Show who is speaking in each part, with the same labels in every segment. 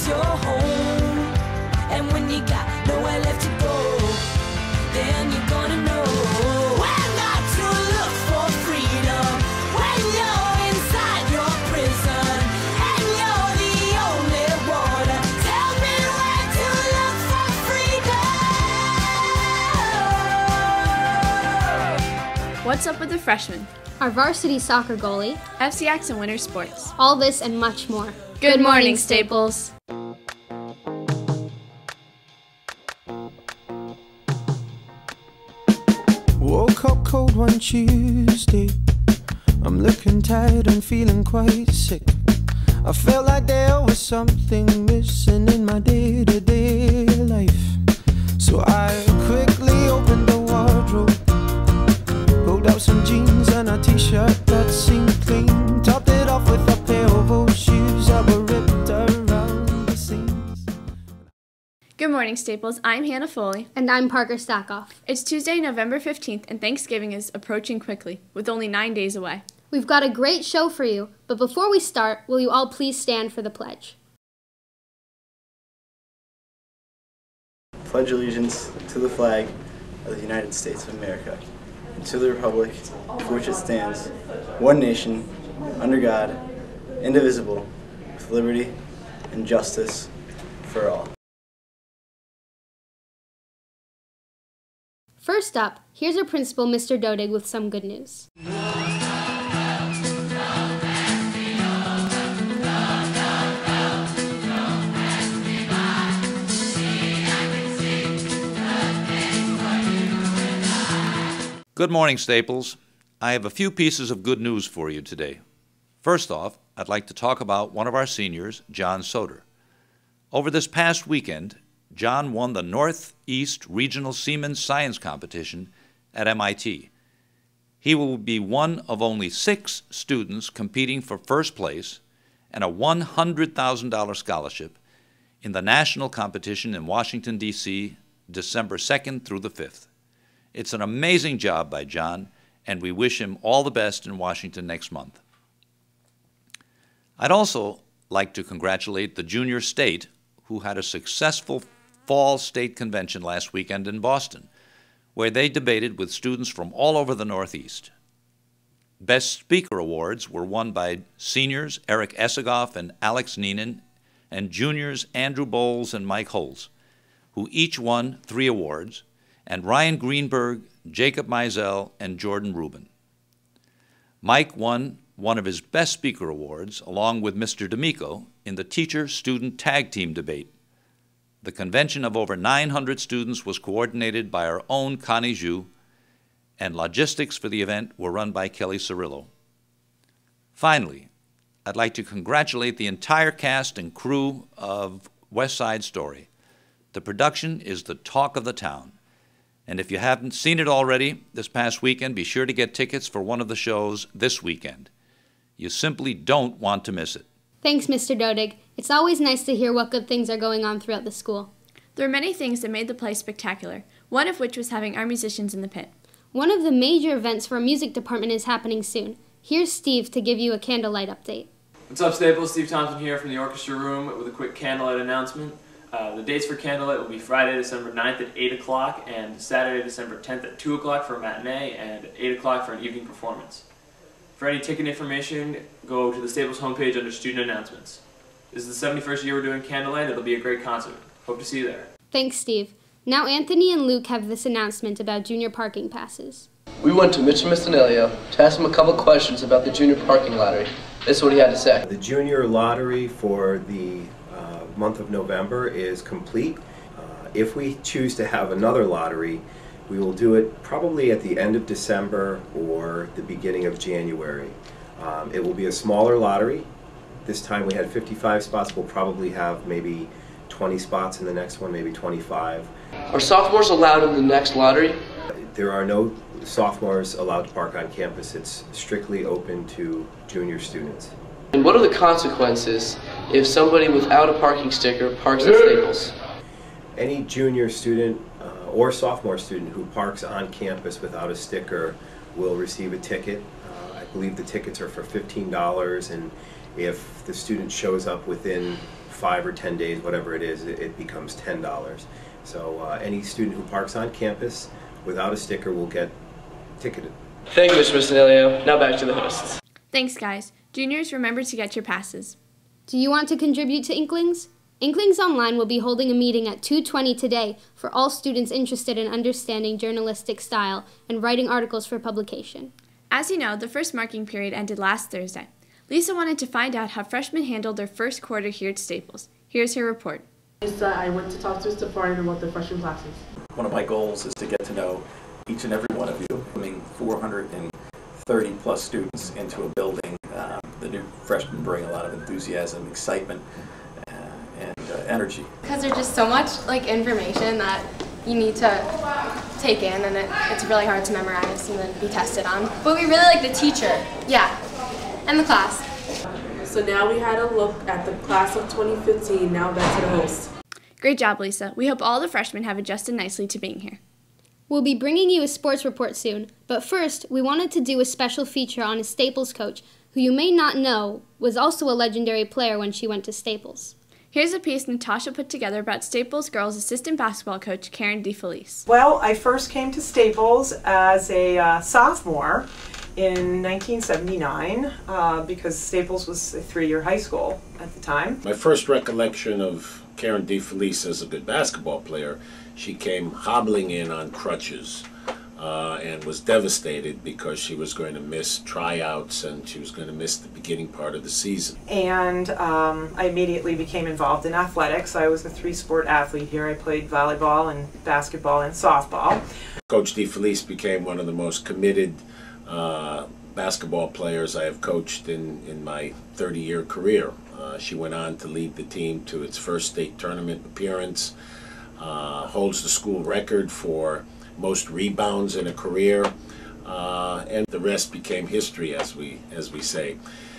Speaker 1: is your home. And when you got nowhere left to go, then you're gonna know where not to look for freedom when you're inside your prison and you're the only one. Tell me where to look for freedom.
Speaker 2: What's up with the freshmen?
Speaker 3: Our varsity soccer goalie,
Speaker 2: FCX and winter sports.
Speaker 3: all this and much more.
Speaker 2: Good morning, Staples.
Speaker 4: Woke up cold one Tuesday. I'm looking tired and feeling quite sick. I felt like there was something missing in my day-to-day life. So I quickly opened the wardrobe, pulled out some jeans and a t-shirt that seemed clean, topped it off with a pair of old shoes that were ripped around the seams.
Speaker 2: Good morning, Staples. I'm Hannah Foley.
Speaker 3: And I'm Parker Stackoff.
Speaker 2: It's Tuesday, November 15th, and Thanksgiving is approaching quickly, with only 9 days away.
Speaker 3: We've got a great show for you, but before we start, will you all please stand for the pledge?
Speaker 5: Pledge allegiance to the flag of the United States of America and to the republic for which it stands, one nation, under God, indivisible, with liberty and justice for all.
Speaker 3: First up, here's our principal, Mr. Dodig, with some good news.
Speaker 6: Good morning, Staples. I have a few pieces of good news for you today. First off, I'd like to talk about one of our seniors, John Soder. Over this past weekend, John won the Northeast Regional Siemens Science Competition at MIT. He will be one of only 6 students competing for first place and a $100,000 scholarship in the national competition in Washington, D.C., December 2nd through the 5th. It's an amazing job by John, and we wish him all the best in Washington next month. I'd also like to congratulate the junior state, who had a successful fall state convention last weekend in Boston, where they debated with students from all over the Northeast. Best Speaker awards were won by seniors Eric Essigoff and Alex Neenan, and juniors Andrew Bowles and Mike Holz, who each won 3 awards, and Ryan Greenberg, Jacob Mizell, and Jordan Rubin. Mike won one of his Best Speaker awards, along with Mr. D'Amico, in the teacher-student tag team debate. The convention of over 900 students was coordinated by our own Connie Zhu, and logistics for the event were run by Kelly Cirillo. Finally, I'd like to congratulate the entire cast and crew of West Side Story. The production is the talk of the town. And if you haven't seen it already this past weekend, be sure to get tickets for one of the shows this weekend. You simply don't want to miss it.
Speaker 3: Thanks, Mr. Dodig. It's always nice to hear what good things are going on throughout the school.
Speaker 2: There were many things that made the play spectacular, one of which was having our musicians in the pit.
Speaker 3: One of the major events for our music department is happening soon. Here's Steve to give you a Candlelight update.
Speaker 7: What's up, Staples? Steve Thompson here from the orchestra room with a quick Candlelight announcement. The dates for Candlelight will be Friday, December 9th at 8 o'clock and Saturday, December 10th at 2 o'clock for a matinee and 8 o'clock for an evening performance. For any ticket information, go to the Staples homepage under Student Announcements. This is the 71st year we're doing Candlelight. It'll be a great concert. Hope to see you there.
Speaker 3: Thanks, Steve. Now Anthony and Luke have this announcement about junior parking passes.
Speaker 8: We went to Mr. Mistinelio to ask him a couple questions about the junior parking lottery. This is what he had to say.
Speaker 9: The junior lottery for the month of November is complete. If we choose to have another lottery, we will do it probably at the end of December or the beginning of January. It will be a smaller lottery. This time we had 55 spots. We'll probably have maybe 20 spots in the next one, maybe 25.
Speaker 8: Are sophomores allowed in the next lottery?
Speaker 9: There are no sophomores allowed to park on campus. It's strictly open to junior students.
Speaker 8: And what are the consequences if somebody without a parking sticker parks at Staples?
Speaker 9: Any junior student or sophomore student who parks on campus without a sticker will receive a ticket. I believe the tickets are for $15, and if the student shows up within 5 or 10 days, whatever it is, it becomes $10. So any student who parks on campus without a sticker will get ticketed.
Speaker 8: Thank you, Mr. Mistinello. Now back to the hosts.
Speaker 2: Thanks, guys. Juniors, remember to get your passes.
Speaker 3: Do you want to contribute to Inklings? Inklings Online will be holding a meeting at 2:20 today for all students interested in understanding journalistic style and writing articles for publication.
Speaker 2: As you know, the first marking period ended last Thursday. Lisa wanted to find out how freshmen handled their first quarter here at Staples. Here's her report.
Speaker 10: Lisa, I went to talk to the department about the freshman classes.
Speaker 11: One of my goals is to get to know each and every one of you. Coming 430 plus students into a building, the new freshmen bring a lot of enthusiasm, excitement, and energy.
Speaker 12: Because there's just so much information that you need to take in, and it's really hard to memorize and then be tested on. But we really like the teacher, yeah, and the class.
Speaker 10: So now we had a look at the class of 2015, now back to the host.
Speaker 2: Great job, Lisa. We hope all the freshmen have adjusted nicely to being here.
Speaker 3: We'll be bringing you a sports report soon, but first, we wanted to do a special feature on a Staples coach who you may not know was also a legendary player when she went to Staples.
Speaker 2: Here's a piece Natasha put together about Staples girls assistant basketball coach Karen Defelice.
Speaker 13: Well, I first came to Staples as a sophomore in 1979 because Staples was a 3-year high school at the time.
Speaker 14: My first recollection of Karen Defelice as a good basketball player, she came hobbling in on crutches and was devastated because she was going to miss tryouts and she was going to miss the beginning part of the season.
Speaker 13: And I immediately became involved in athletics. I was a 3-sport athlete here. I played volleyball and basketball and softball.
Speaker 14: Coach Defelice became one of the most committed basketball players I have coached in my 30-year career. She went on to lead the team to its first state tournament appearance, holds the school record for most rebounds in a career, and the rest became history, as we say.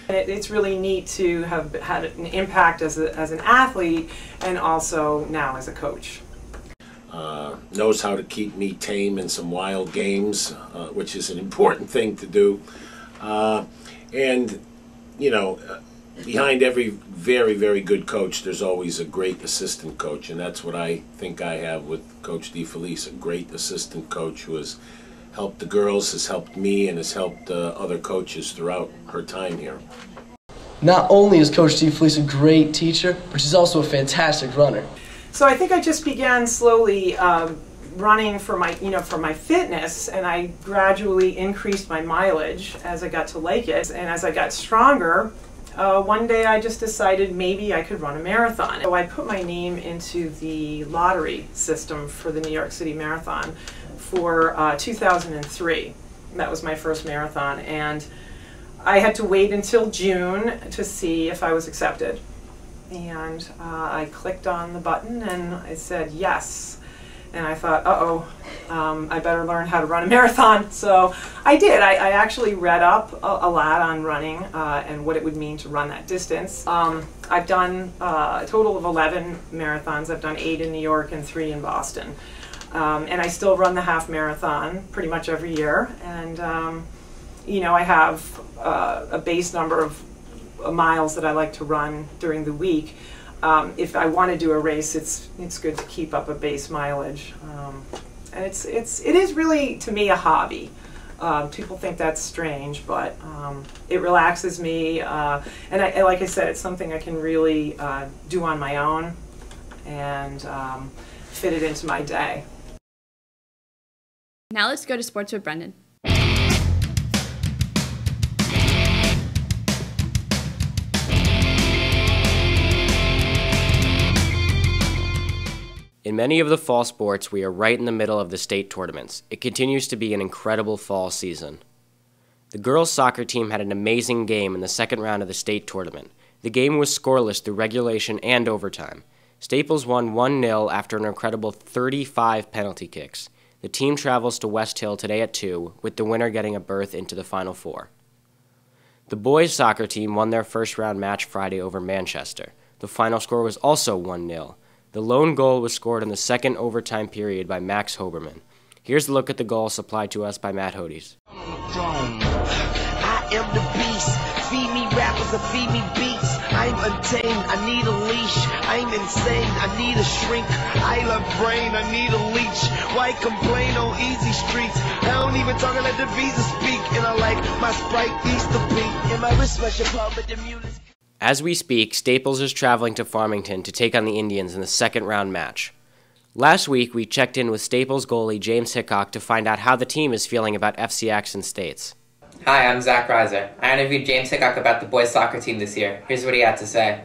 Speaker 13: It's really neat to have had an impact as an athlete and also now as a coach.
Speaker 14: Knows how to keep me tame in some wild games, which is an important thing to do. And, you know, behind every very, very good coach, there's always a great assistant coach, and that's what I think I have with Coach Defelice, a great assistant coach who has helped the girls, has helped me, and has helped other coaches throughout her time here.
Speaker 8: Not only is Coach Defelice a great teacher, but she's also a fantastic runner.
Speaker 13: So I think I just began slowly running for my fitness, and I gradually increased my mileage as I got to like it, and as I got stronger. One day I just decided maybe I could run a marathon. So I put my name into the lottery system for the New York City Marathon for 2003. That was my first marathon, and I had to wait until June to see if I was accepted. And I clicked on the button and I said yes. And I thought, I better learn how to run a marathon. So I did. I actually read up a lot on running and what it would mean to run that distance. I've done a total of 11 marathons. I've done 8 in New York and 3 in Boston. And I still run the half marathon pretty much every year. And, I have a base number of miles that I like to run during the week. If I want to do a race, it's good to keep up a base mileage, and it is really, to me, a hobby. People think that's strange, but it relaxes me, and like I said, it's something I can really do on my own and fit it into my day.
Speaker 2: Now let's go to sports with Brendan.
Speaker 15: In many of the fall sports, we are right in the middle of the state tournaments. It continues to be an incredible fall season. The girls' soccer team had an amazing game in the second round of the state tournament. The game was scoreless through regulation and overtime. Staples won 1-0 after an incredible 35 penalty kicks. The team travels to West Hill today at 2, with the winner getting a berth into the Final Four. The boys' soccer team won their first round match Friday over Manchester. The final score was also 1-0. The lone goal was scored in the second overtime period by Max Hoberman. Here's a look at the goal supplied to us by Matt Hodes.
Speaker 1: I am the beast. Feed me rappers
Speaker 16: to feed me beats. I'm untamed, I need a leash. I'm insane, I need a shrink. I love brain, I need a leech. Why complain on easy streets? I don't even talk, I let the visa speak. And I like my Sprite Easter beat. And my wristwatch apart, but the music.
Speaker 15: As we speak, Staples is traveling to Farmington to take on the Indians in the second round match. Last week, we checked in with Staples goalie James Hickock to find out how the team is feeling about FC Action States.
Speaker 17: Hi, I'm Zach Reiser. I interviewed James Hickock about the boys soccer team this year. Here's what he had to say.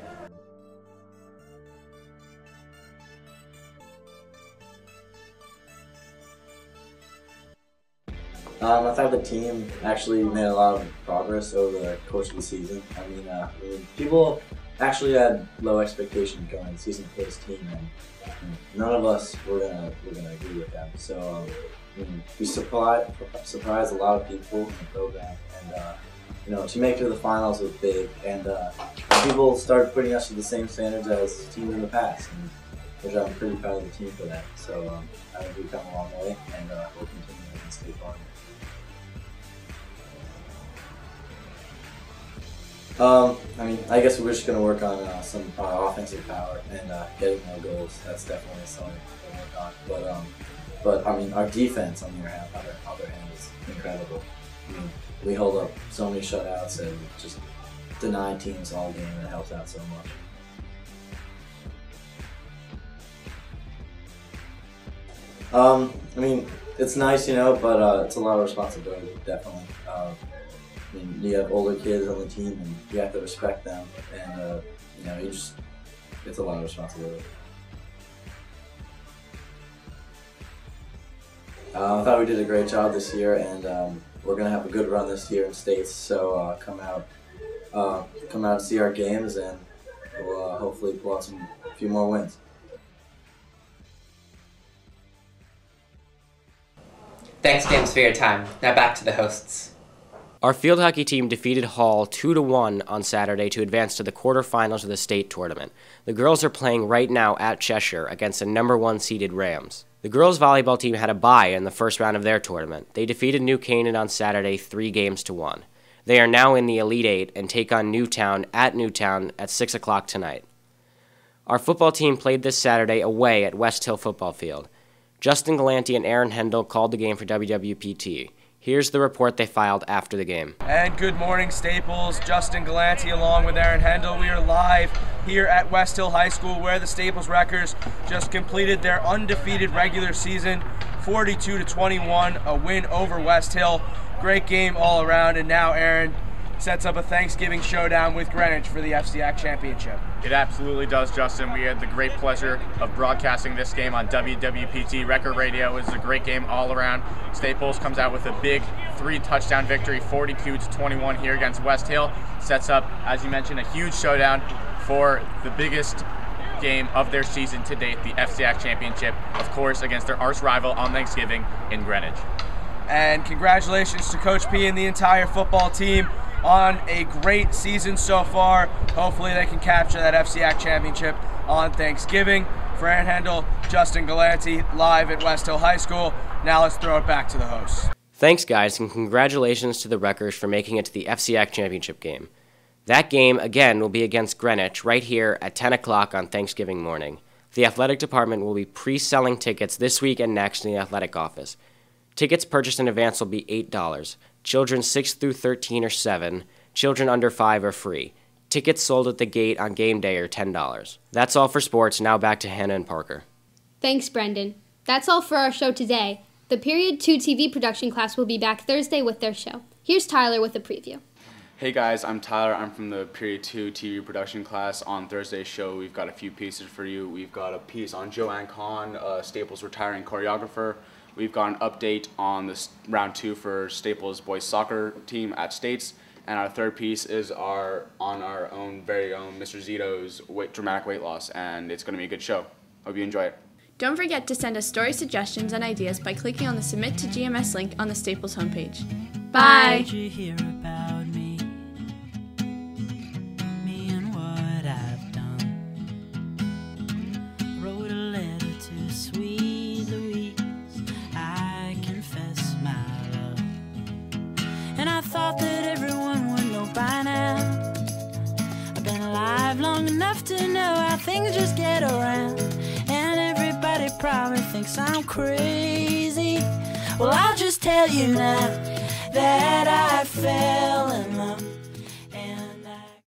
Speaker 5: I thought the team actually made a lot of progress over the course of the season. I mean, people actually had low expectations going into the season for this team, and none of us were gonna agree with them. So we surprised a lot of people in the program, and to make it to the finals was big. And people started putting us to the same standards as teams in the past, and which I'm pretty proud of the team for that. So I think we've come a long way, and we'll continue to stay far. I guess we're just going to work on some offensive power and getting more goals. That's definitely something to work on. But our defense on the other hand is incredible. We hold up so many shutouts and just deny teams all game, and it helps out so much. It's nice, but it's a lot of responsibility, definitely. You have older kids on the team, and you have to respect them, and it's a lot of responsibility. I thought we did a great job this year, and we're gonna have a good run this year in states. So come out and see our games, and we'll hopefully pull out a few more wins.
Speaker 17: Thanks, James, for your time. Now back to the hosts.
Speaker 15: Our field hockey team defeated Hall 2-1 on Saturday to advance to the quarterfinals of the state tournament. The girls are playing right now at Cheshire against the #1 seeded Rams. The girls volleyball team had a bye in the first round of their tournament. They defeated New Canaan on Saturday 3-1. They are now in the Elite Eight and take on Newtown at 6 o'clock tonight. Our football team played this Saturday away at West Hill Football Field. Justin Galanti and Aaron Hendel called the game for WWPT. Here's the report they filed after the game.
Speaker 18: And good morning, Staples. Justin Galanti along with Aaron Hendel. We are live here at West Hill High School, where the Staples Wreckers just completed their undefeated regular season, 42-21, a win over West Hill. Great game all around, and now Aaron sets up a Thanksgiving showdown with Greenwich for the FCAC Championship.
Speaker 19: It absolutely does, Justin. We had the great pleasure of broadcasting this game on WWPT Record Radio. It was a great game all around. Staples comes out with a big 3-touchdown victory, 42-21 here against West Hill. Sets up, as you mentioned, a huge showdown for the biggest game of their season to date, the FCAC Championship, of course, against their arch rival on Thanksgiving in Greenwich.
Speaker 18: And congratulations to Coach P and the entire football team on a great season so far. Hopefully they can capture that FCAC Championship on Thanksgiving. For Aaron Hendel, Justin Galanti, live at West Hill High School. Now let's throw it back to the hosts.
Speaker 15: Thanks, guys, and congratulations to the Wreckers for making it to the FCAC Championship game. That game, again, will be against Greenwich right here at 10 o'clock on Thanksgiving morning. The athletic department will be pre-selling tickets this week and next in the athletic office. Tickets purchased in advance will be $8. Children 6 through 13 are $7. Children under 5 are free. Tickets sold at the gate on game day are $10. That's all for sports. Now back to Hannah and Parker.
Speaker 3: Thanks, Brendan. That's all for our show today. The Period 2 TV production class will be back Thursday with their show. Here's Tyler with a preview.
Speaker 20: Hey guys, I'm Tyler. I'm from the Period 2 TV production class. On Thursday's show, we've got a few pieces for you. We've got a piece on Joanne Kahn, Staples' retiring choreographer. We've got an update on the round 2 for Staples boys soccer team at States. And our third piece is on our own very own Mr. Zito's dramatic weight loss, and it's going to be a good show. Hope you enjoy it.
Speaker 2: Don't forget to send us story suggestions and ideas by clicking on the Submit to GMS link on the Staples homepage. Bye!
Speaker 1: Did you hear about me and what I've done? Wrote a letter to sweet Louise, I confess my love. And I thought that everyone would know by now to know how things just get around, and everybody probably thinks I'm crazy. Well, I'll just tell you now that I fell